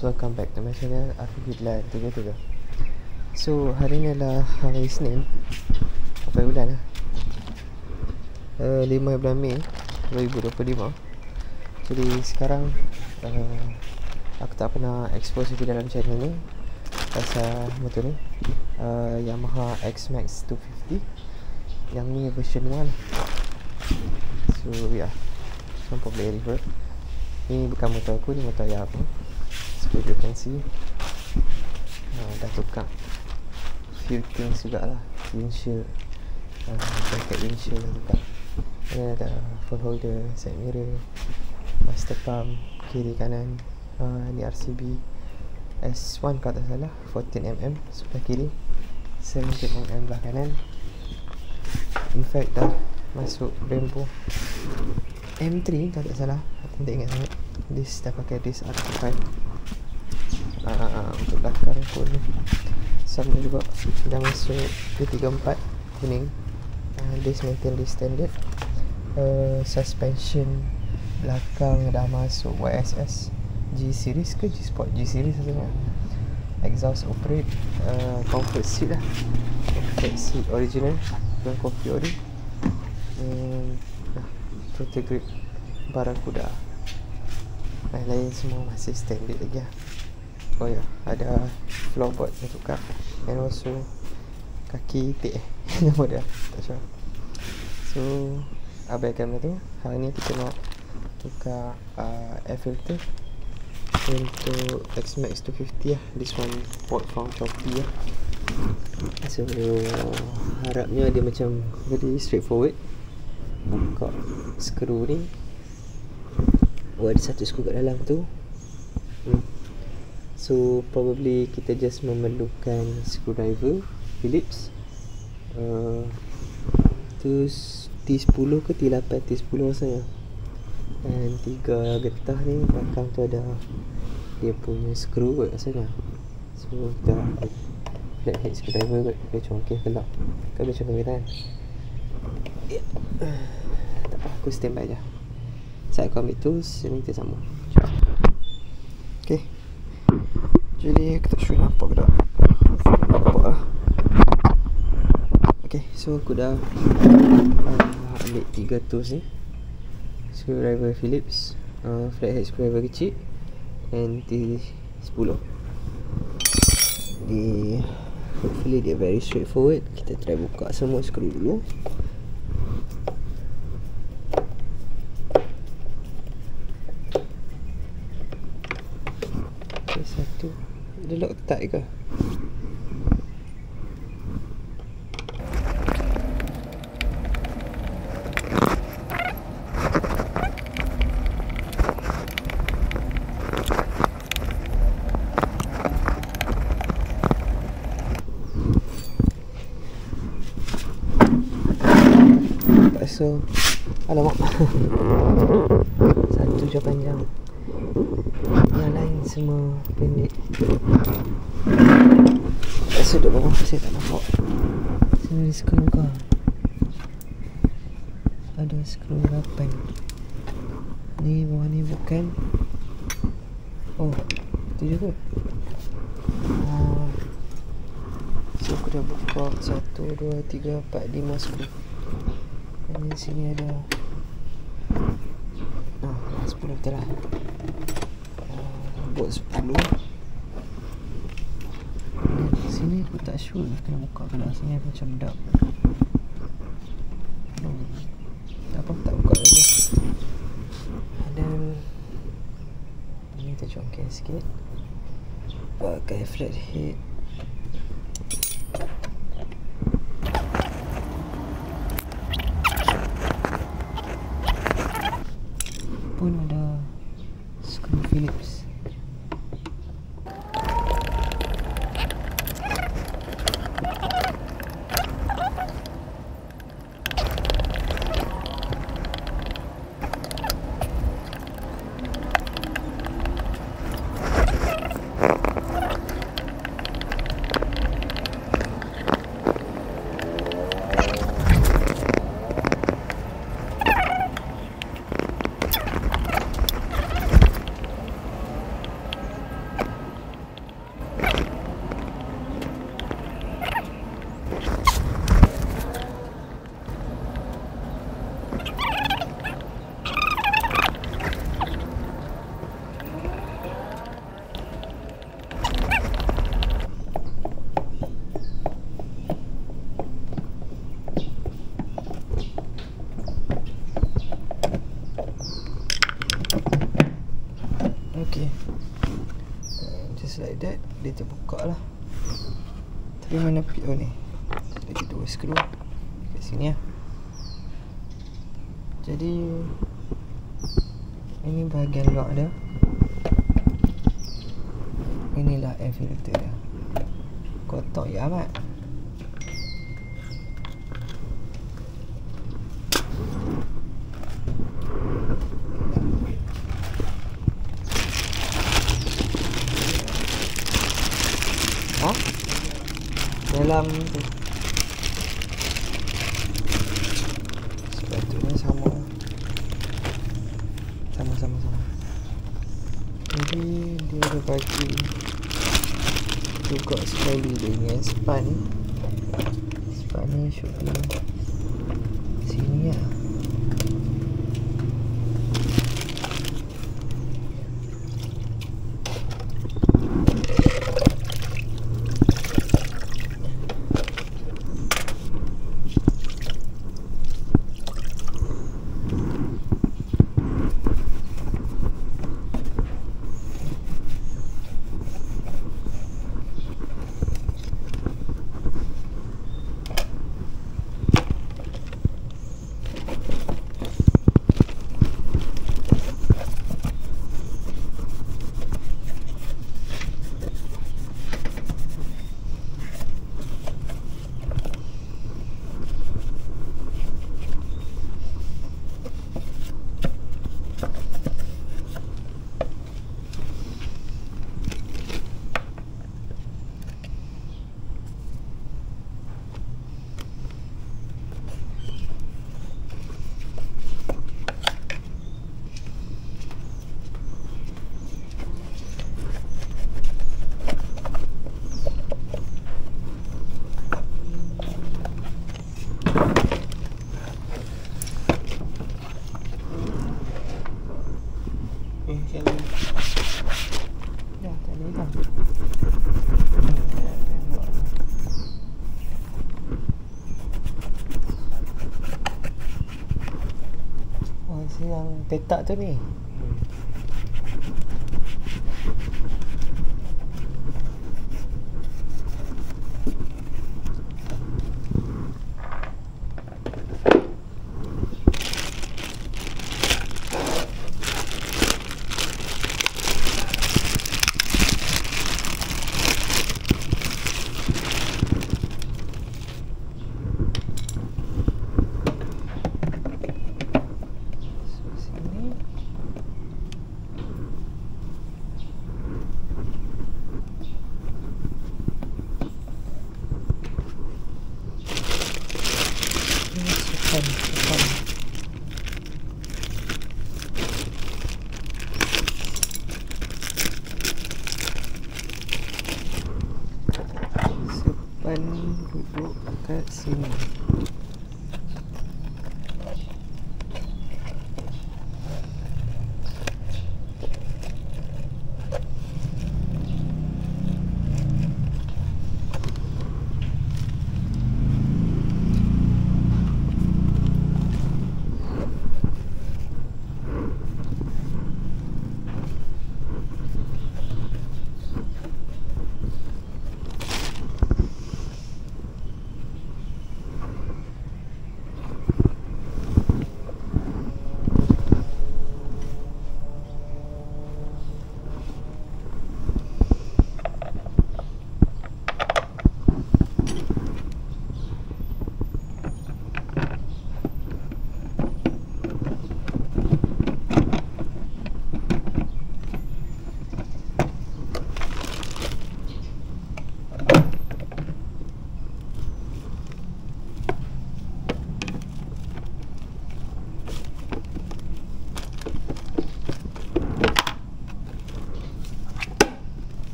welcome back to my channel Alhamdulillah 33. So hari ni adalah hari Isnin, apa bulan lah 5 bulan Mei 2025. Jadi sekarang aku tak pernah expose video dalam channel ni pasal motor ni Yamaha X-Max 250. Yang ni version 1. So yeah, nampak boleh reverb. Ni bukan motor aku, ni motor ayah aku. Seperti you can see, dah tukar few things jugalah. Windshield, bracket windshield dah tukar. Ni ada phone holder, side mirror, master pump kiri kanan. Ni RCB S1 kalau tak salah, 14mm sebelah kiri, 17mm belah kanan. In fact dah masuk Brembo M3 kalau tak salah, aku tak ingat sangat. This dah pakai disc RT5. Untuk belakang pun sama juga, dah masuk P34 kuning. Disc maintain disc standard. Suspension belakang dah masuk YSS G series ke G Sport? G series rasanya. Exhaust operate. Comfort seat lah, comfort seat original, bukan coffee ori. Total grip Barracuda. Lain-lain semua masih standard lagi lah. Oh ya, ada floorboard yang tukar, and also kaki tik nama dia tak sure. So abaikan benda tu. Hari ni kita nak tukar air filter untuk X-Max 250 lah. This one bought from Shopee lah. So harapnya dia macam very straightforward. Buka skru ni, ada satu skru kat dalam tu. So probably kita just memerlukan screwdriver Phillips, tu T10 ke T8, T10 rasanya. Dan 3 getah ni belakang tu ada dia punya skru kot rasanya. So kita flathead screwdriver kot, dia congkeh kelak kan, dia congkeh kan. Tak apa, aku standby je. Saat aku ambil tools, ni kita sambung. Okay, jadi aku tak sure nampak ke tak. Nampak lah. Okay, so aku dah ambil 3 tools ni. Screwdriver Phillips, flathead screwdriver kecil, and T10. Hopefully dia very straightforward. Kita try buka semua skru dulu. Okay, satu dia lock tight ke? So, alamak. Satu je panjang, yang lain semua pendek. Rasa duduk bawah saya tak nampak. Sini skru ke? Ada skru 8. Ni bawah ni bukan. Oh, tu je ke? So aku dah buka 1, 2, 3, 4, 5 skru. Dan di sini ada 10 betul lah. Buat 10. Dan sini aku tak sure kena buka ke tak. Sini macam dark. Tak apa, tak buka dulu. Dan ini kita congkeh sikit, pakai flathead. Pun ada skru Phillips. just like that, dia terbuka lah. Tapi mana PO ni? Ada 2 skru kat sini lah. Jadi ini bahagian lock dia. Inilah air filter dia. Kotor ya amat. Dalam tu sepatutnya sama. Jadi dia ada bagi juga sekali dengan span ni should be sini lah. Yang petak tu ni. Sepan duduk kat sini.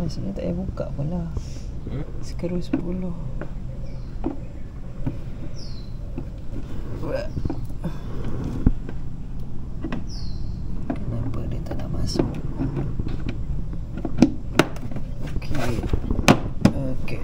Maksudnya tak payah buka pun lah. Sekarang 10. Kenapa dia tak nak masuk? Okay.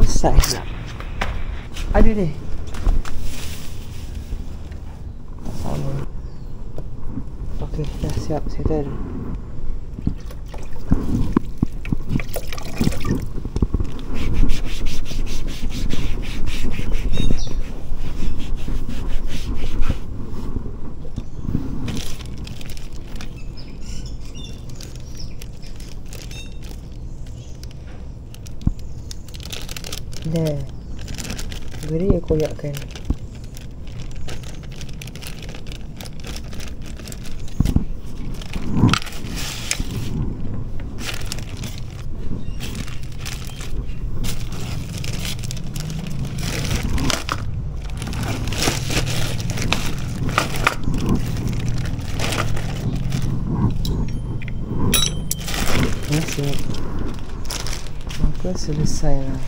Selesai pula. Ada ni. Tak sama. Okey, dah siap settle. Dah. Beri aku koyakkan. Siap. Maka selesai lah.